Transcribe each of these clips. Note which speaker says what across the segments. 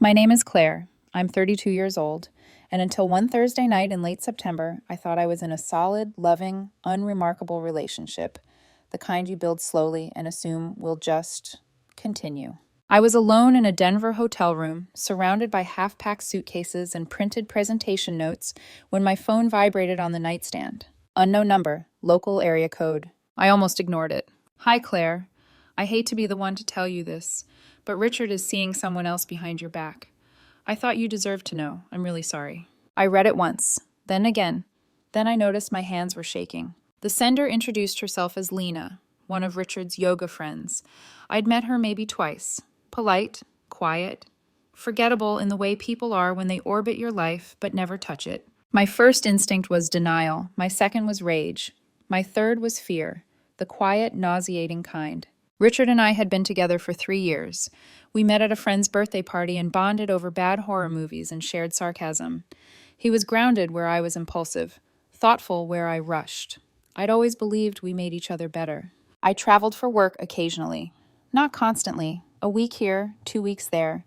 Speaker 1: My name is Claire. I'm 32 years old, and until one Thursday night in late September, I thought I was in a solid, loving, unremarkable relationship, the kind you build slowly and assume will just continue. I was alone in a Denver hotel room, surrounded by half-packed suitcases and printed presentation notes, when my phone vibrated on the nightstand. Unknown number, local area code. I almost ignored it. Hi, Claire. I hate to be the one to tell you this, but Richard is seeing someone else behind your back. I thought you deserved to know. I'm really sorry. I read it once, then again. Then I noticed my hands were shaking. The sender introduced herself as Lena, one of Richard's yoga friends. I'd met her maybe twice. Polite, quiet, forgettable in the way people are when they orbit your life but never touch it. My first instinct was denial. My second was rage. My third was fear, the quiet, nauseating kind. Richard and I had been together for 3 years. We met at a friend's birthday party and bonded over bad horror movies and shared sarcasm. He was grounded where I was impulsive, thoughtful where I rushed. I'd always believed we made each other better. I traveled for work occasionally. Not constantly. A week here, 2 weeks there.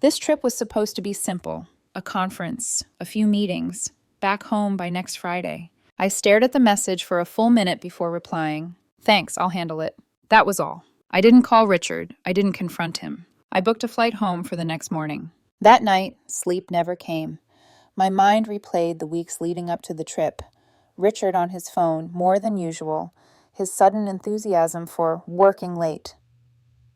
Speaker 1: This trip was supposed to be simple. A conference, a few meetings, back home by next Friday. I stared at the message for a full minute before replying. Thanks, I'll handle it. That was all. I didn't call Richard. I didn't confront him. I booked a flight home for the next morning. That night, sleep never came. My mind replayed the weeks leading up to the trip. Richard on his phone, more than usual. His sudden enthusiasm for working late.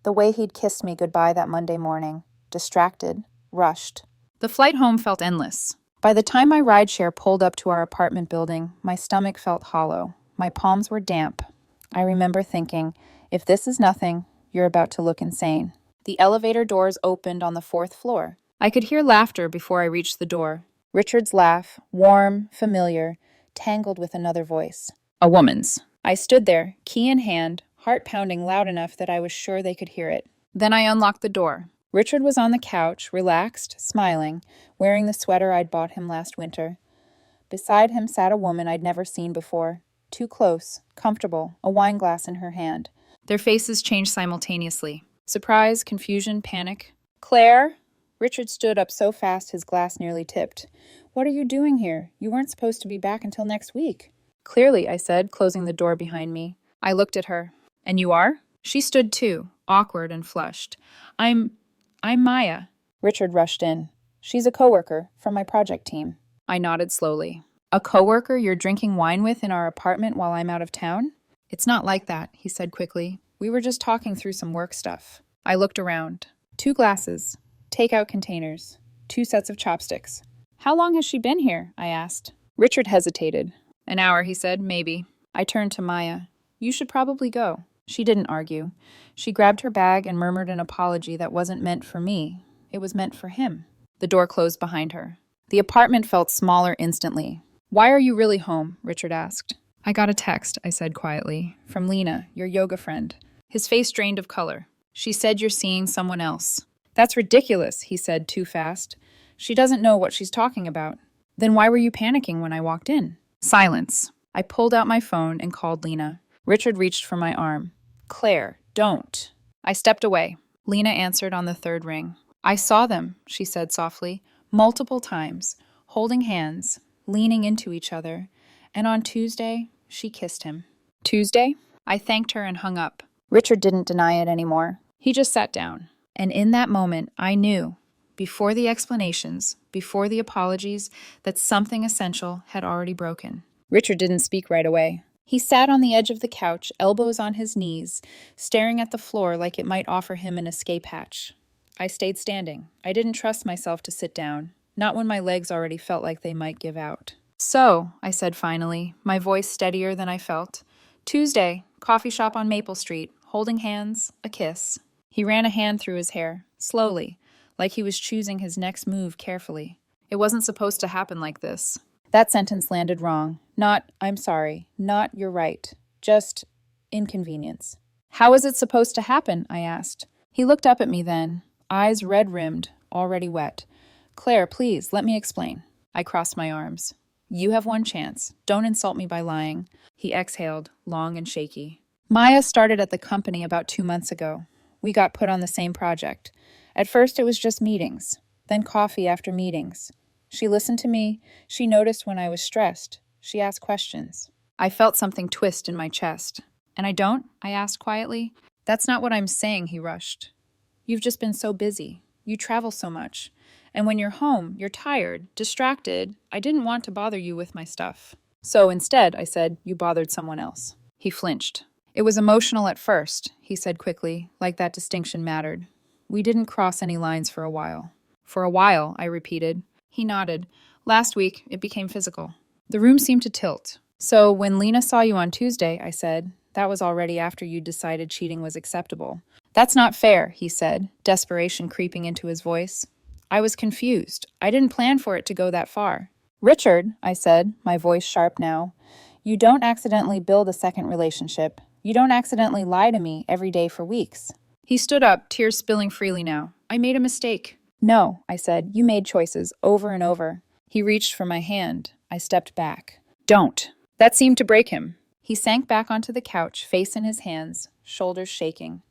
Speaker 1: The way he'd kissed me goodbye that Monday morning. Distracted, rushed. The flight home felt endless. By the time my rideshare pulled up to our apartment building, my stomach felt hollow. My palms were damp. I remember thinking, if this is nothing, you're about to look insane. The elevator doors opened on the 4th floor. I could hear laughter before I reached the door. Richard's laugh, warm, familiar, tangled with another voice. A woman's. I stood there, key in hand, heart pounding loud enough that I was sure they could hear it. Then I unlocked the door. Richard was on the couch, relaxed, smiling, wearing the sweater I'd bought him last winter. Beside him sat a woman I'd never seen before. Too close, comfortable, a wine glass in her hand. Their faces changed simultaneously. Surprise, confusion, panic. Claire? Richard stood up so fast his glass nearly tipped. What are you doing here? You weren't supposed to be back until next week. Clearly, I said, closing the door behind me. I looked at her. And you are? She stood too, awkward and flushed. I'm Maya. Richard rushed in. She's a coworker from my project team. I nodded slowly. A coworker you're drinking wine with in our apartment while I'm out of town? It's not like that, he said quickly. We were just talking through some work stuff. I looked around. 2 glasses, takeout containers, 2 sets of chopsticks. How long has she been here? I asked. Richard hesitated. An hour, he said, maybe. I turned to Maya. You should probably go. She didn't argue. She grabbed her bag and murmured an apology that wasn't meant for me. It was meant for him. The door closed behind her. The apartment felt smaller instantly. Why are you really home? Richard asked. I got a text, I said quietly, from Lena, your yoga friend. His face drained of color. She said you're seeing someone else. That's ridiculous, he said too fast. She doesn't know what she's talking about. Then why were you panicking when I walked in? Silence. I pulled out my phone and called Lena. Richard reached for my arm. Claire, don't. I stepped away. Lena answered on the 3rd ring. I saw them, she said softly, multiple times, holding hands, leaning into each other. And on Tuesday, she kissed him. Tuesday? I thanked her and hung up. Richard didn't deny it anymore. He just sat down. And in that moment, I knew, before the explanations, before the apologies, that something essential had already broken. Richard didn't speak right away. He sat on the edge of the couch, elbows on his knees, staring at the floor like it might offer him an escape hatch. I stayed standing. I didn't trust myself to sit down, not when my legs already felt like they might give out. So, I said finally, my voice steadier than I felt. Tuesday, coffee shop on Maple Street, holding hands, a kiss. He ran a hand through his hair, slowly, like he was choosing his next move carefully. It wasn't supposed to happen like this. That sentence landed wrong. Not, I'm sorry. Not, you're right. Just, inconvenience. How is it supposed to happen? I asked. He looked up at me then, eyes red-rimmed, already wet. Claire, please, let me explain. I crossed my arms. You have one chance. Don't insult me by lying. He exhaled, long and shaky. Maya started at the company about 2 months ago. We got put on the same project. At first, it was just meetings. then coffee after meetings. She listened to me. She noticed when I was stressed. She asked questions. I felt something twist in my chest. And I don't? I asked quietly. That's not what I'm saying, he rushed. You've just been so busy. You travel so much. And when you're home, you're tired, distracted. I didn't want to bother you with my stuff. So instead, I said, you bothered someone else. He flinched. It was emotional at first, he said quickly, like that distinction mattered. We didn't cross any lines for a while. For a while, I repeated. He nodded. Last week, it became physical. The room seemed to tilt. So when Lena saw you on Tuesday, I said, that was already after you decided cheating was acceptable. That's not fair, he said, desperation creeping into his voice. I was confused. I didn't plan for it to go that far. Richard, I said, my voice sharp now, you don't accidentally build a second relationship. You don't accidentally lie to me every day for weeks. He stood up, tears spilling freely now. I made a mistake. No, I said, you made choices over and over. He reached for my hand. I stepped back. Don't. That seemed to break him. He sank back onto the couch, face in his hands, shoulders shaking.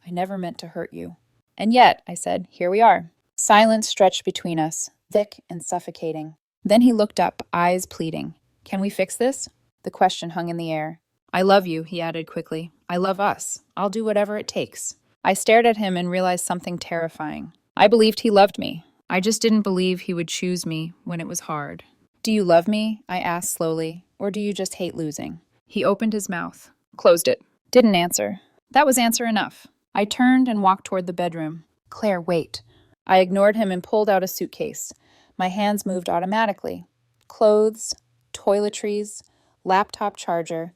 Speaker 1: I never meant to hurt you. And yet, I said, here we are. Silence stretched between us, thick and suffocating. Then he looked up, eyes pleading. Can we fix this? The question hung in the air. I love you, he added quickly. I love us. I'll do whatever it takes. I stared at him and realized something terrifying. I believed he loved me. I just didn't believe he would choose me when it was hard. Do you love me? I asked slowly. Or do you just hate losing? He opened his mouth, closed it, didn't answer. That was answer enough. I turned and walked toward the bedroom. Claire, wait. I ignored him and pulled out a suitcase. My hands moved automatically. Clothes, toiletries, laptop charger.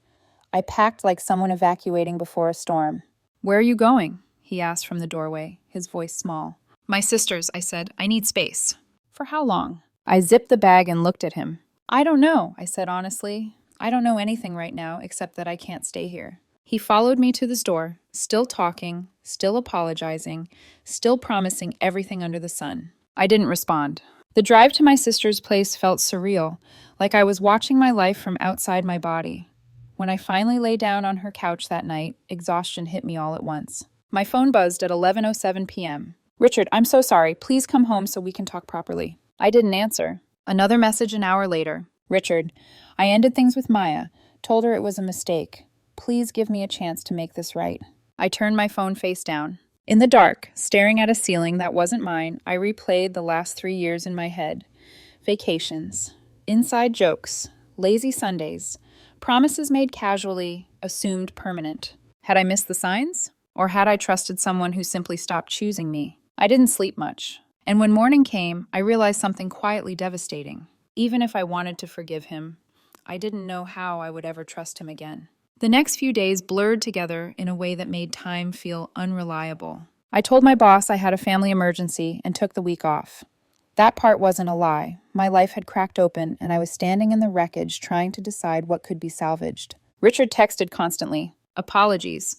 Speaker 1: I packed like someone evacuating before a storm. Where are you going? He asked from the doorway, his voice small. My sister's, I said. I need space. For how long? I zipped the bag and looked at him. I don't know, I said honestly. I don't know anything right now except that I can't stay here. He followed me to the store, still talking, still apologizing, still promising everything under the sun. I didn't respond. The drive to my sister's place felt surreal, like I was watching my life from outside my body. When I finally lay down on her couch that night, exhaustion hit me all at once. My phone buzzed at 11:07 p.m. Richard, I'm so sorry. Please come home so we can talk properly. I didn't answer. Another message an hour later. Richard, I ended things with Maya, told her it was a mistake. Please give me a chance to make this right. I turned my phone face down. In the dark, staring at a ceiling that wasn't mine, I replayed the last 3 years in my head. Vacations, inside jokes, lazy Sundays, promises made casually, assumed permanent. Had I missed the signs? Or had I trusted someone who simply stopped choosing me? I didn't sleep much. And when morning came, I realized something quietly devastating. Even if I wanted to forgive him, I didn't know how I would ever trust him again. The next few days blurred together in a way that made time feel unreliable. I told my boss I had a family emergency and took the week off. That part wasn't a lie. My life had cracked open, and I was standing in the wreckage trying to decide what could be salvaged. Richard texted constantly. Apologies.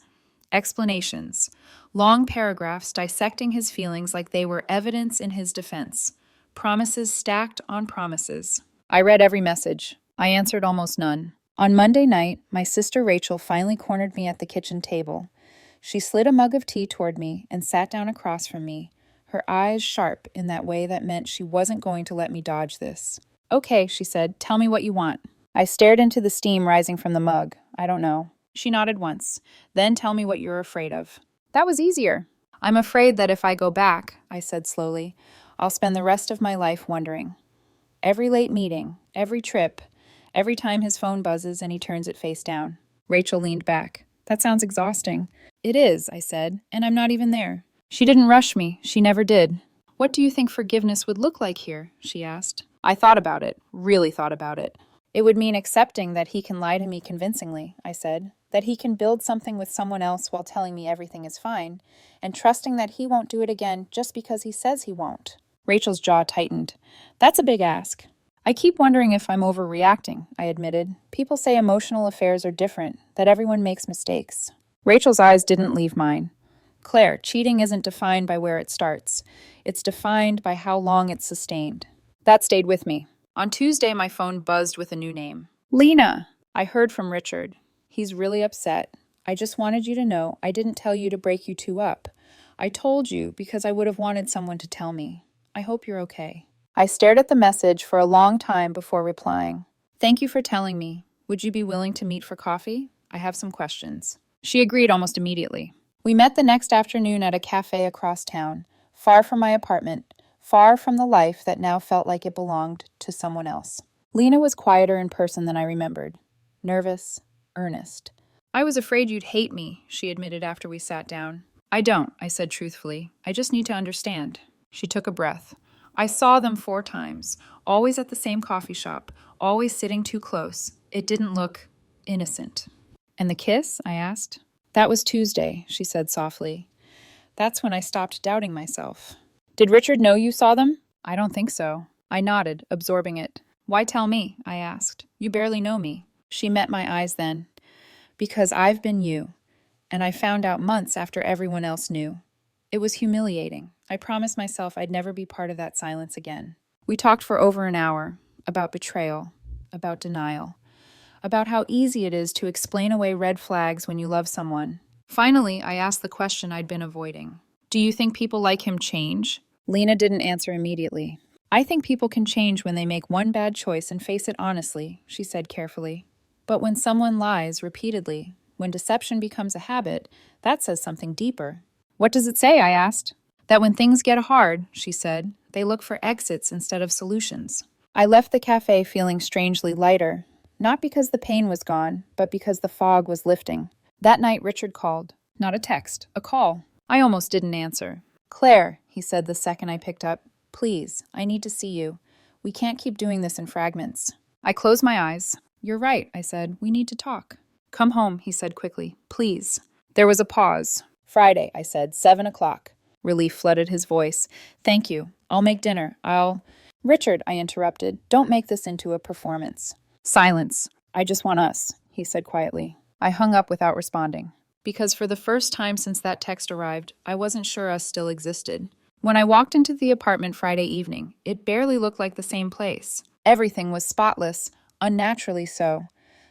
Speaker 1: Explanations. Long paragraphs dissecting his feelings like they were evidence in his defense. Promises stacked on promises. I read every message. I answered almost none. On Monday night, my sister Rachel finally cornered me at the kitchen table. She slid a mug of tea toward me and sat down across from me, her eyes sharp in that way that meant she wasn't going to let me dodge this. Okay, she said, tell me what you want. I stared into the steam rising from the mug. I don't know. She nodded once. Then tell me what you're afraid of. That was easier. I'm afraid that if I go back, I said slowly, I'll spend the rest of my life wondering. Every late meeting, every trip, every time his phone buzzes and he turns it face down. Rachel leaned back. That sounds exhausting. It is, I said, and I'm not even there. She didn't rush me. She never did. What do you think forgiveness would look like here? She asked. I thought about it, really thought about it. It would mean accepting that he can lie to me convincingly, I said, that he can build something with someone else while telling me everything is fine, and trusting that he won't do it again just because he says he won't. Rachel's jaw tightened. That's a big ask. I keep wondering if I'm overreacting, I admitted. People say emotional affairs are different, that everyone makes mistakes. Rachel's eyes didn't leave mine. Claire, cheating isn't defined by where it starts. It's defined by how long it's sustained. That stayed with me. On Tuesday, my phone buzzed with a new name. Lena! I heard from Richard. He's really upset. I just wanted you to know I didn't tell you to break you two up. I told you because I would have wanted someone to tell me. I hope you're okay. I stared at the message for a long time before replying. Thank you for telling me. Would you be willing to meet for coffee? I have some questions. She agreed almost immediately. We met the next afternoon at a cafe across town, far from my apartment, far from the life that now felt like it belonged to someone else. Lena was quieter in person than I remembered. Nervous, earnest. I was afraid you'd hate me, she admitted after we sat down. I don't, I said truthfully. I just need to understand. She took a breath. I saw them 4 times, always at the same coffee shop, always sitting too close. It didn't look innocent. And the kiss? I asked. That was Tuesday, she said softly. That's when I stopped doubting myself. Did Richard know you saw them? I don't think so. I nodded, absorbing it. Why tell me? I asked. You barely know me. She met my eyes then. Because I've been you, and I found out months after everyone else knew. It was humiliating. I promised myself I'd never be part of that silence again. We talked for over an hour, about betrayal, about denial, about how easy it is to explain away red flags when you love someone. Finally, I asked the question I'd been avoiding. Do you think people like him change? Lena didn't answer immediately. I think people can change when they make one bad choice and face it honestly, she said carefully. But when someone lies repeatedly, when deception becomes a habit, that says something deeper. What does it say? I asked. That when things get hard, she said, they look for exits instead of solutions. I left the cafe feeling strangely lighter, not because the pain was gone, but because the fog was lifting. That night, Richard called. Not a text, a call. I almost didn't answer. Claire, he said the second I picked up, please, I need to see you. We can't keep doing this in fragments. I closed my eyes. You're right, I said. We need to talk. Come home, he said quickly. Please. There was a pause. Friday, I said, 7 o'clock. Relief flooded his voice. Thank you. I'll make dinner. Richard, I interrupted, don't make this into a performance. Silence. I just want us, he said quietly. I hung up without responding. Because for the first time since that text arrived, I wasn't sure us still existed. When I walked into the apartment Friday evening, it barely looked like the same place. Everything was spotless, unnaturally so.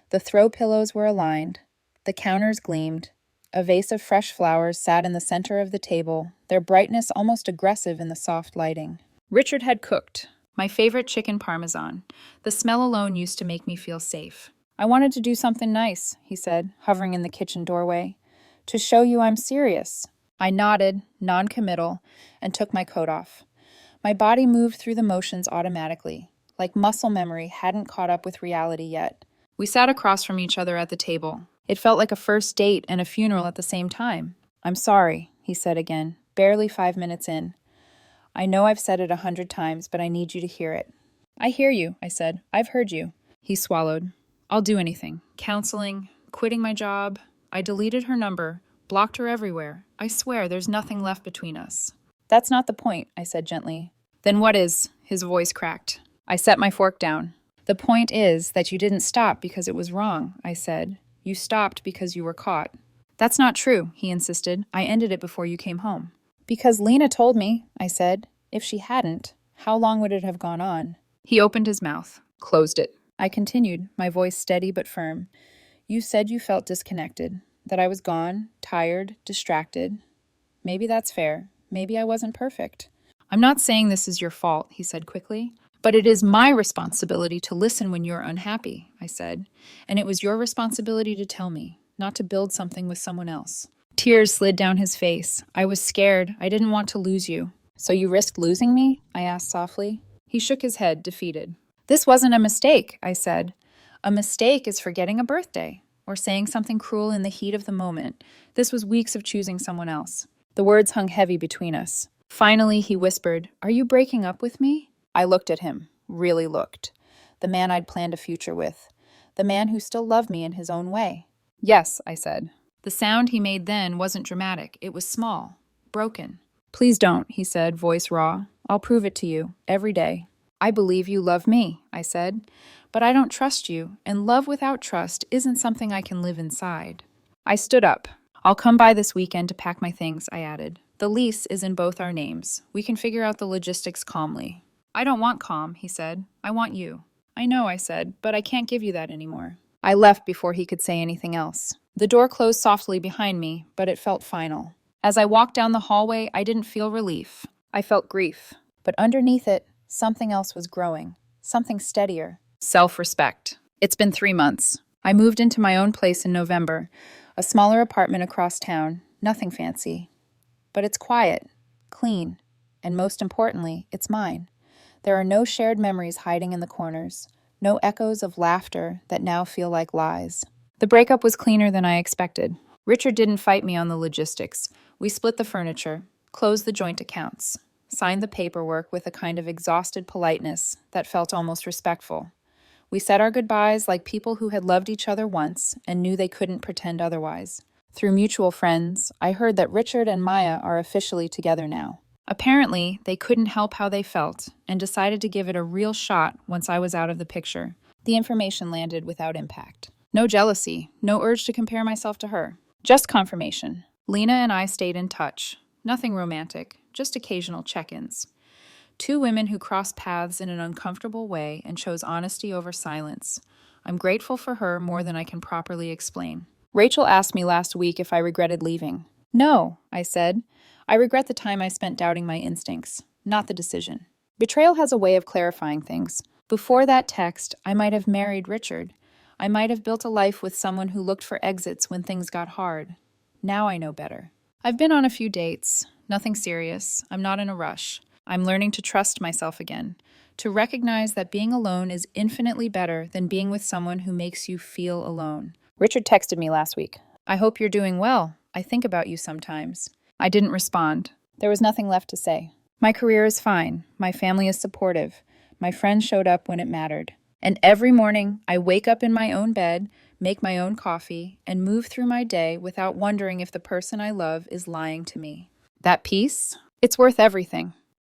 Speaker 1: The throw pillows were aligned. The counters gleamed. A vase of fresh flowers sat in the center of the table, their brightness almost aggressive in the soft lighting. Richard had cooked. My favorite chicken parmesan. The smell alone used to make me feel safe. I wanted to do something nice, he said, hovering in the kitchen doorway. To show you I'm serious. I nodded, non-committal, and took my coat off. My body moved through the motions automatically, like muscle memory hadn't caught up with reality yet. We sat across from each other at the table. It felt like a first date and a funeral at the same time. I'm sorry, he said again, barely 5 minutes in. I know I've said it 100 times, but I need you to hear it. I hear you, I said. I've heard you. He swallowed. I'll do anything. Counseling, quitting my job. I deleted her number, blocked her everywhere. I swear there's nothing left between us. That's not the point, I said gently. Then what is? His voice cracked. I set my fork down. The point is that you didn't stop because it was wrong, I said. You stopped because you were caught. That's not true, he insisted. I ended it before you came home. Because Lena told me, I said. If she hadn't, how long would it have gone on? He opened his mouth, closed it. I continued, my voice steady but firm. You said you felt disconnected, that I was gone, tired, distracted. Maybe that's fair. Maybe I wasn't perfect. I'm not saying this is your fault, he said quickly. But it is my responsibility to listen when you're unhappy, I said. And it was your responsibility to tell me, not to build something with someone else. Tears slid down his face. I was scared. I didn't want to lose you. So you risked losing me? I asked softly. He shook his head, defeated. This wasn't a mistake, I said. A mistake is forgetting a birthday, or saying something cruel in the heat of the moment. This was weeks of choosing someone else. The words hung heavy between us. Finally, he whispered, Are you breaking up with me? I looked at him, really looked. The man I'd planned a future with. The man who still loved me in his own way. Yes, I said. The sound he made then wasn't dramatic. It was small, broken. Please don't, he said, voice raw. I'll prove it to you, every day. I believe you love me, I said. But I don't trust you, and love without trust isn't something I can live inside. I stood up. I'll come by this weekend to pack my things, I added. The lease is in both our names. We can figure out the logistics calmly. I don't want calm, he said. I want you. I know, I said, but I can't give you that anymore. I left before he could say anything else. The door closed softly behind me, but it felt final. As I walked down the hallway, I didn't feel relief. I felt grief. But underneath it, something else was growing, something steadier. Self-respect. It's been 3 months. I moved into my own place in November, a smaller apartment across town, nothing fancy. But it's quiet, clean, and most importantly, it's mine. There are no shared memories hiding in the corners, no echoes of laughter that now feel like lies. The breakup was cleaner than I expected. Richard didn't fight me on the logistics. We split the furniture, closed the joint accounts, signed the paperwork with a kind of exhausted politeness that felt almost respectful. We said our goodbyes like people who had loved each other once and knew they couldn't pretend otherwise. Through mutual friends, I heard that Richard and Maya are officially together now. Apparently, they couldn't help how they felt and decided to give it a real shot once I was out of the picture. The information landed without impact. No jealousy, no urge to compare myself to her. Just confirmation. Lena and I stayed in touch. Nothing romantic, just occasional check-ins. Two women who crossed paths in an uncomfortable way and chose honesty over silence. I'm grateful for her more than I can properly explain. Rachel asked me last week if I regretted leaving. No, I said. I regret the time I spent doubting my instincts, not the decision. Betrayal has a way of clarifying things. Before that text, I might have married Richard. I might have built a life with someone who looked for exits when things got hard. Now I know better. I've been on a few dates. Nothing serious. I'm not in a rush. I'm learning to trust myself again, to recognize that being alone is infinitely better than being with someone who makes you feel alone. Richard texted me last week. I hope you're doing well. I think about you sometimes. I didn't respond. There was nothing left to say. My career is fine. My family is supportive. My friends showed up when it mattered. And every morning, I wake up in my own bed, make my own coffee, and move through my day without wondering if the person I love is lying to me. That peace? It's worth everything.